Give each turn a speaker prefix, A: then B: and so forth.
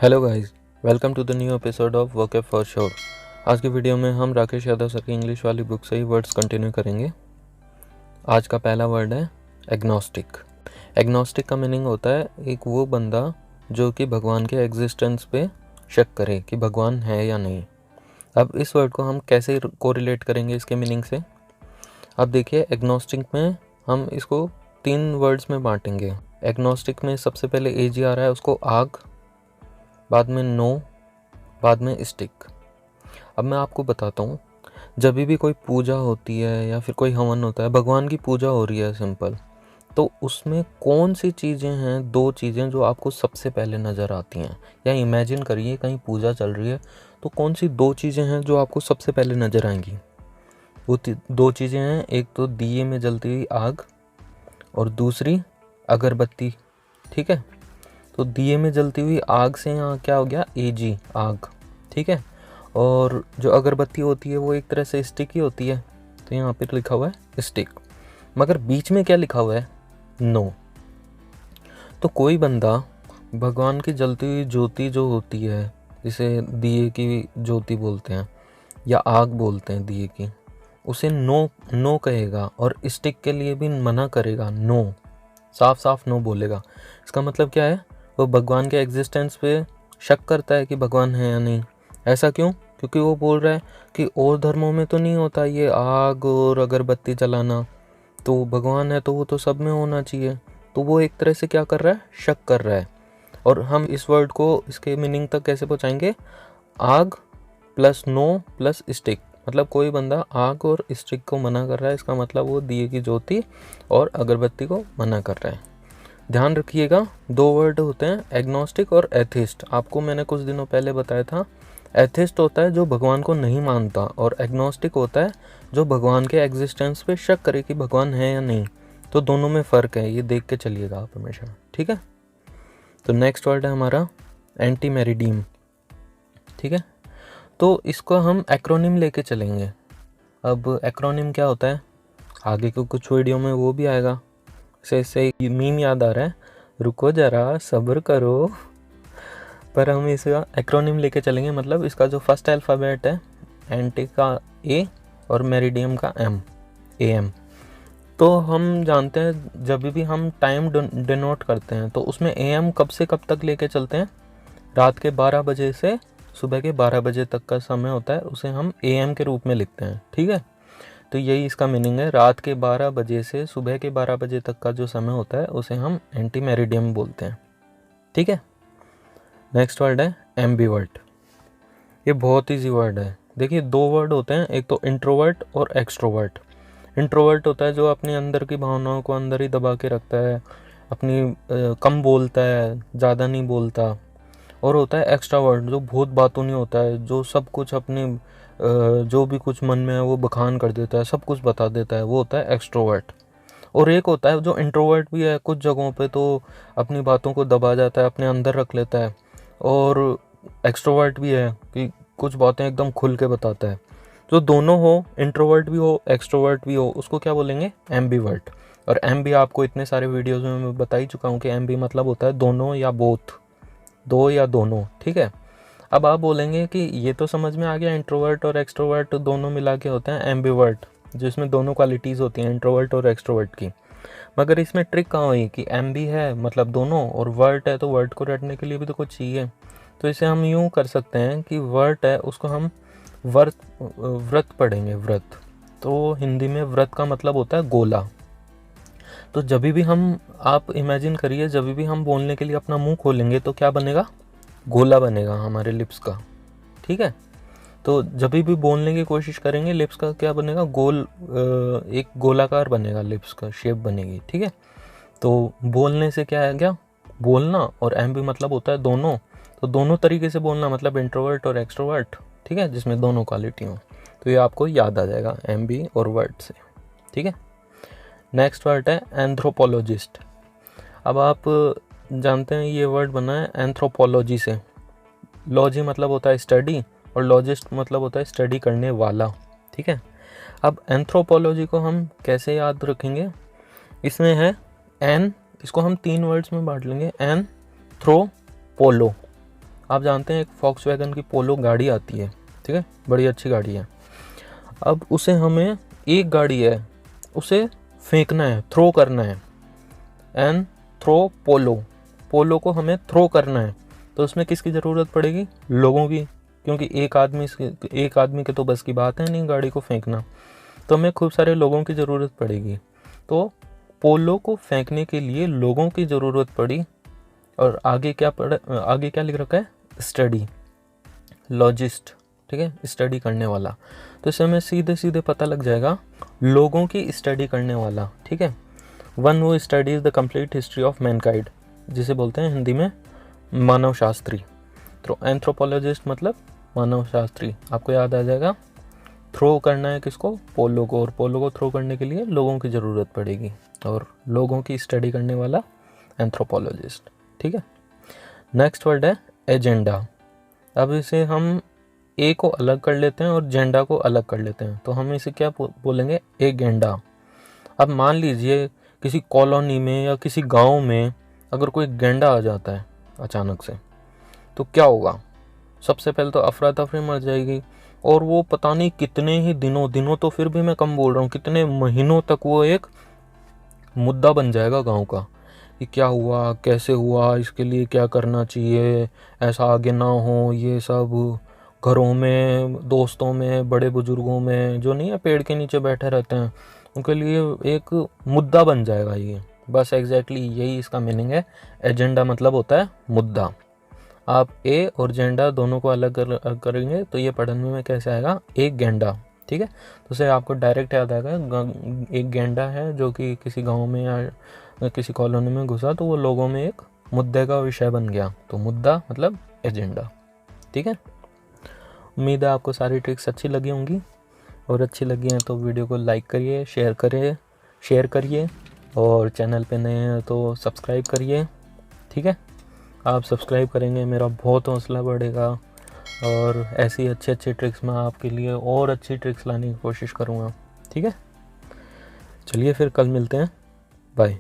A: Hello guys, welcome to the new episode of workapp for sure. आज की video में हम राकेश यादव सर की इंग्लिश वाली बुक से ही वर्ड्स कंटिन्यू करेंगे। आज का पहला वर्ड है एग्नोस्टिक। एग्नोस्टिक का मीनिंग होता है एक वो बंदा जो कि भगवान के एग्जिस्टेंस पे शक करे कि भगवान है या नहीं। अब इस वर्ड को हम कैसे कोरिलेट करेंगे इसके मीनिंग से। अब देखिए, एग्नोस्टिक में हम इसको 3 वर्ड्स में बांटेंगे। एग्नोस्टिक में सबसे पहले एजी आ रहा है, उसको आग, बाद में नो, बाद में स्टिक। अब मैं आपको बताता हूँ, जब भी कोई पूजा होती है या फिर कोई हवन होता है, भगवान की पूजा हो रही है सिंपल, तो उसमें कौन सी चीज़ें हैं, 2 चीज़ें जो आपको सबसे पहले नज़र आती हैं। या इमेजिन करिए कहीं पूजा चल रही है तो कौन सी 2 चीज़ें हैं जो आपको सबसे पहले नज़र आएंगी। वो 2 चीज़ें हैं, एक तो दिए में जलती हुई आग और दूसरी अगरबत्ती। ठीक है, तो दिए में जलती हुई आग से यहाँ क्या हो गया, एजी, आग। ठीक है, और जो अगरबत्ती होती है वो एक तरह से स्टिक ही होती है, तो यहाँ पर लिखा हुआ है स्टिक, मगर बीच में क्या लिखा हुआ है, नो। तो कोई बंदा भगवान की जलती हुई ज्योति जो होती है, जिसे दिए की ज्योति बोलते हैं या आग बोलते हैं दिए की, उसे नो कहेगा और स्टिक के लिए भी मना करेगा, नो, साफ साफ नो बोलेगा। इसका मतलब क्या है, वो भगवान के एग्जिस्टेंस पे शक करता है कि भगवान है या नहीं। ऐसा क्यों? क्योंकि वो बोल रहा है कि और धर्मों में तो नहीं होता ये आग और अगरबत्ती जलाना, तो भगवान है तो वो तो सब में होना चाहिए। तो वो एक तरह से क्या कर रहा है, शक कर रहा है। और हम इस वर्ड को इसके मीनिंग तक कैसे पहुँचाएंगे, आग प्लस नो प्लस स्टिक। मतलब कोई बंदा आग और स्टिक को मना कर रहा है, इसका मतलब वो दिए की ज्योति और अगरबत्ती को मना कर रहा है। ध्यान रखिएगा, 2 वर्ड होते हैं, एग्नोस्टिक और एथिस्ट। आपको मैंने कुछ दिनों पहले बताया था, एथिस्ट होता है जो भगवान को नहीं मानता और एग्नोस्टिक होता है जो भगवान के एग्जिस्टेंस पे शक करे कि भगवान है या नहीं। तो दोनों में फ़र्क है, ये देख के चलिएगा आप हमेशा। ठीक है, तो नेक्स्ट वर्ड है हमारा एंटीमेरिडियम। ठीक है, तो इसको हम एक्रोनिम लेके चलेंगे। अब एक्रोनिम क्या होता है, आगे को कुछ वीडियो में वो भी आएगा। से मीम याद आ रहा है, रुको ज़रा सब्र करो। पर हम इसका एक्रोनिम लेके चलेंगे, मतलब इसका जो फर्स्ट अल्फ़ाबेट है, एंटी का ए और मेरिडियम का एम, AM। तो हम जानते हैं जब भी हम टाइम डिनोट करते हैं तो उसमें AM कब से कब तक लेके चलते हैं, रात के 12 बजे से सुबह के 12 बजे तक का समय होता है, उसे हम AM के रूप में लिखते हैं। ठीक है, तो यही इसका मीनिंग है, रात के 12 बजे से सुबह के 12 बजे तक का जो समय होता है उसे हम एंटीमेरिडियम बोलते हैं। ठीक है, नेक्स्ट वर्ड है एम्बिवर्ट। ये बहुत ईजी वर्ड है। देखिए, 2 वर्ड होते हैं, एक तो इंट्रोवर्ट और एक्सट्रोवर्ट। इंट्रोवर्ट होता है जो अपने अंदर की भावनाओं को अंदर ही दबा के रखता है, अपनी कम बोलता है, ज़्यादा नहीं बोलता। और होता है एक्स्ट्रावर्ट जो बहुत बातूनी होता है, जो सब कुछ अपनी जो भी कुछ मन में है वो बखान कर देता है, सब कुछ बता देता है, वो होता है एक्सट्रोवर्ट। और एक होता है जो इंट्रोवर्ट भी है, कुछ जगहों पे तो अपनी बातों को दबा जाता है, अपने अंदर रख लेता है, और एक्सट्रोवर्ट भी है कि कुछ बातें एकदम खुल के बताता है। जो दोनों हो, इंट्रोवर्ट भी हो एक्सट्रोवर्ट भी हो, उसको क्या बोलेंगे, एम्बीवर्ट। और एम्बी आपको इतने सारे वीडियोज़ में मैं बता ही चुका हूँ कि एम्बी मतलब होता है दोनों या बोथ, 2 या दोनों। ठीक है, अब आप बोलेंगे कि ये तो समझ में आ गया, इंट्रोवर्ट और एक्सट्रोवर्ट दोनों मिला के होते हैं एम्बीवर्ट, जिसमें दोनों क्वालिटीज़ होती हैं इंट्रोवर्ट और एक्सट्रोवर्ट की। मगर इसमें ट्रिक कहाँ हुई कि एम्बी है मतलब दोनों, और वर्ट है तो वर्ट को रटने के लिए भी तो कुछ चाहिए। तो इसे हम यूँ कर सकते हैं कि वर्ट है उसको हम व्रत पढ़ेंगे, व्रत। तो हिंदी में व्रत का मतलब होता है गोला। तो जब भी हम, आप इमेजिन करिए, जब भी हम बोलने के लिए अपना मुंह खोलेंगे तो क्या बनेगा, गोला बनेगा हमारे लिप्स का। ठीक है, तो जब भी बोलने की कोशिश करेंगे लिप्स का क्या बनेगा, गोल, एक गोलाकार बनेगा, लिप्स का शेप बनेगी। ठीक है, तो बोलने से क्या है, क्या बोलना, और एम्बी मतलब होता है दोनों। तो दोनों तरीके से बोलना मतलब इंट्रोवर्ट और एक्सट्रोवर्ट। ठीक है, जिसमें दोनों क्वालिटी हो, तो ये आपको याद आ जाएगा एम्बी और वर्ड से। ठीक है, नेक्स्ट वर्ड है एंथ्रोपोलॉजिस्ट। अब आप जानते हैं ये वर्ड बना है एंथ्रोपोलॉजी से। लॉजी मतलब होता है स्टडी और लॉजिस्ट मतलब होता है स्टडी करने वाला। ठीक है, अब एंथ्रोपोलॉजी को हम कैसे याद रखेंगे, इसमें है एन, इसको हम 3 वर्ड्स में बांट लेंगे, एन थ्रो पोलो। आप जानते हैं एक फॉक्सवैगन की पोलो गाड़ी आती है, ठीक है, बड़ी अच्छी गाड़ी है। अब उसे हमें, एक गाड़ी है, उसे फेंकना है, थ्रो करना है, एंड थ्रो पोलो, पोलो को हमें थ्रो करना है। तो उसमें किसकी ज़रूरत पड़ेगी? लोगों की, क्योंकि एक आदमी के तो बस की बात है नहीं गाड़ी को फेंकना, तो हमें खूब सारे लोगों की ज़रूरत पड़ेगी। तो पोलो को फेंकने के लिए लोगों की ज़रूरत पड़ी। और आगे क्या लिख रखा है? स्टडी, लॉजिस्ट, ठीक है, स्टडी करने वाला। तो इससे हमें सीधे सीधे पता लग जाएगा लोगों की स्टडी करने वाला, ठीक है। One who studies the complete history of Mankind, जिसे बोलते हैं हिंदी में मानव शास्त्री। तो एंथ्रोपोलॉजिस्ट मतलब मानव शास्त्री। आपको याद आ जाएगा, थ्रो करना है किसको? पोलो को, और पोलो को थ्रो करने के लिए लोगों की ज़रूरत पड़ेगी, और लोगों की स्टडी करने वाला एंथ्रोपोलॉजिस्ट, ठीक है। नेक्स्ट वर्ड है एजेंडा। अब इसे हम ए को अलग कर लेते हैं और जेंडा को अलग कर लेते हैं, तो हम इसे क्या बोलेंगे? एजेंडा। अब मान लीजिए किसी कॉलोनी में या किसी गांव में अगर कोई गेंडा आ जाता है अचानक से, तो क्या होगा? सबसे पहले तो अफरा तफरी मच जाएगी, और वो पता नहीं कितने ही दिनों तो फिर भी मैं कम बोल रहा हूँ, कितने महीनों तक वो एक मुद्दा बन जाएगा गांव का, कि क्या हुआ, कैसे हुआ, इसके लिए क्या करना चाहिए, ऐसा आगे ना हो। ये सब घरों में, दोस्तों में, बड़े बुजुर्गों में जो नहीं है पेड़ के नीचे बैठे रहते हैं, उनके लिए एक मुद्दा बन जाएगा ये। बस एग्जैक्टली यही इसका मीनिंग है। एजेंडा मतलब होता है मुद्दा। आप ए और जेंडा दोनों को अलग करेंगे तो ये पढ़ने में कैसे आएगा? एक गेंडा, ठीक है। तो उसे आपको डायरेक्ट याद आएगा, एक गेंडा है जो कि किसी गांव में या किसी कॉलोनी में घुसा, तो वो लोगों में एक मुद्दे का विषय बन गया। तो मुद्दा मतलब एजेंडा, ठीक है। उम्मीद है आपको सारी ट्रिक्स अच्छी लगी होंगी, और अच्छी लगी हैं तो वीडियो को लाइक करिए, शेयर करिए, और चैनल पे नए हैं तो सब्सक्राइब करिए, ठीक है। आप सब्सक्राइब करेंगे मेरा बहुत हौसला बढ़ेगा, और ऐसी अच्छी ट्रिक्स मैं आपके लिए और अच्छी ट्रिक्स लाने की कोशिश करूँगा, ठीक है। चलिए फिर कल मिलते हैं, बाय।